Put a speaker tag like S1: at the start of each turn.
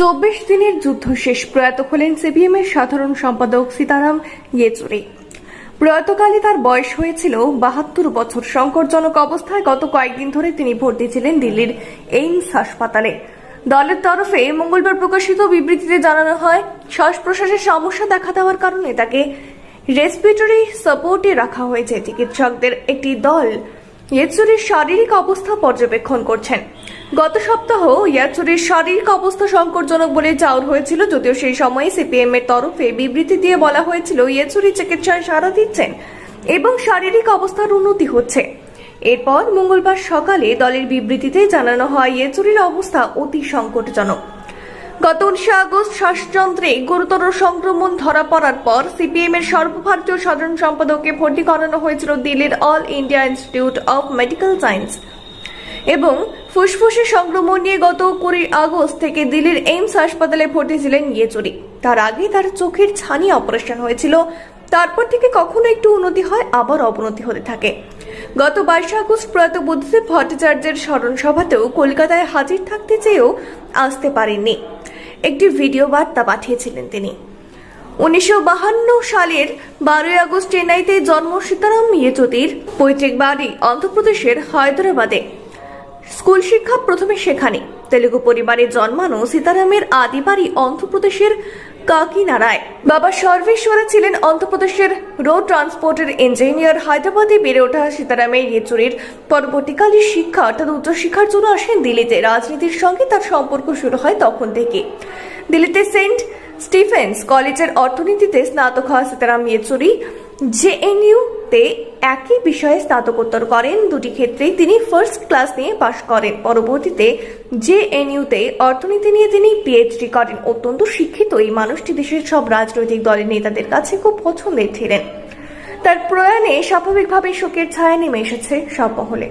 S1: 24 দিনের যুদ্ধ শেষ, প্রয়াত হলেন সিপিএম এর সাধারণ সম্পাদক সীতারাম ইয়েচুরি। প্রয়াতকালে তার বয়স হয়েছিল 72 বছর। সংকটজনক অবস্থায় গত কয়েকদিন ধরে তিনি ভর্তি ছিলেন দিল্লির এইমস হাসপাতালে। দলের তরফে মঙ্গলবার প্রকাশিত বিবৃতিতে জানানো হয়, শ্বাস প্রশ্বাসের সমস্যা দেখা দেওয়ার কারণে তাকে রেসপিরেটরি সাপোর্টে রাখা হয়েছে। চিকিৎসকদের একটি দল ইয়েচুরির শারীরিক অবস্থা পর্যবেক্ষণ করছেন। গত সপ্তাহ ইয়েচুরির শারীরিক অবস্থা সংকটজনক বলে চাউর হয়েছিল, যদিও সেই সময়ে সিপিএম এর তরফে বিবৃতি দিয়ে বলা হয়েছিল ইয়েচুরি চিকিৎসায় সাড়া দিচ্ছেন এবং শারীরিক অবস্থার উন্নতি হচ্ছে। এরপর মঙ্গলবার সকালে দলের বিবৃতিতে জানানো হয় ইয়েচুরির অবস্থা অতি সংকটজনক। গত 19 আগস্ট শ্বাসযন্ত্রে গুরুতর সংক্রমণ ধরা পড়ার পর সিপিএম এর সর্বভারতীয় সাধারণ সম্পাদককে ভর্তি করানো হয়েছিল দিল্লির all India institute of medical science এবং ফুসফুসে সংক্রমণ নিয়ে গত 20 আগস্ট থেকে দিল্লির এইমস হাসপাতালে ভর্তি ছিলেন ইয়েচুরি। তার আগে তার চোখের ছানি অপারেশন হয়েছিল, তারপর থেকে কখনো একটু উন্নতি হয়, আবার অবনতি হতে থাকে। গত 22 আগস্ট প্রয়াত বুদ্ধদেব ভট্টাচার্যের স্মরণ সভাতেও কলকাতায় হাজির থাকতে চেয়েও আসতে পারেননি। একটি ভিডিও বার্তা পাঠিয়েছিলেন তিনি। 1952 সালের 12 আগস্ট চেন্নাইতে জন্ম সীতারাম ইয়েচুরির পৈতৃক বাড়ি অন্ধ্রপ্রদেশের হায়দ্রাবাদে। স্কুল শিক্ষা প্রথমে সেখানে। তেলুগু পরিবারে জন্মানো সীতারামের আদি বাড়ি অন্ধ্রপ্রদেশের কাকিনাড়ায়। বাবা সর্বেশ্বরে ছিলেন অন্ধ্রপ্রদেশের রোড ট্রান্সপোর্টের ইঞ্জিনিয়ার। হায়দ্রাবাদে বেড়ে ওঠা সীতারামের ইয়েচুরির পরবর্তীকালে শিক্ষা অর্থাৎ উচ্চশিক্ষার জন্য আসেন দিল্লিতে। রাজনীতির সঙ্গে তার সম্পর্ক শুরু হয় তখন থেকে। দিল্লিতে সেন্ট স্টিফেন্স কলেজের অর্থনীতিতে স্নাতক হওয়া সীতারাম ইয়েচুরি জেএনইউ-তে একই বিষয়ে স্নাতকোত্তর করেন। দুটি ক্ষেত্রেই তিনি ফার্স্ট ক্লাস নিয়ে পাশ করেন। পরবর্তীতে জেএনইউ-তে অর্থনীতি নিয়ে তিনি পিএইচডি করেন। অত্যন্ত শিক্ষিত এই মানুষটি দেশের সব রাজনৈতিক দলের নেতাদের কাছে খুব পছন্দের ছিলেন। তার প্রয়াণে স্বাভাবিকভাবেই শোকের ছায়া নেমে এসেছে সব মহলে।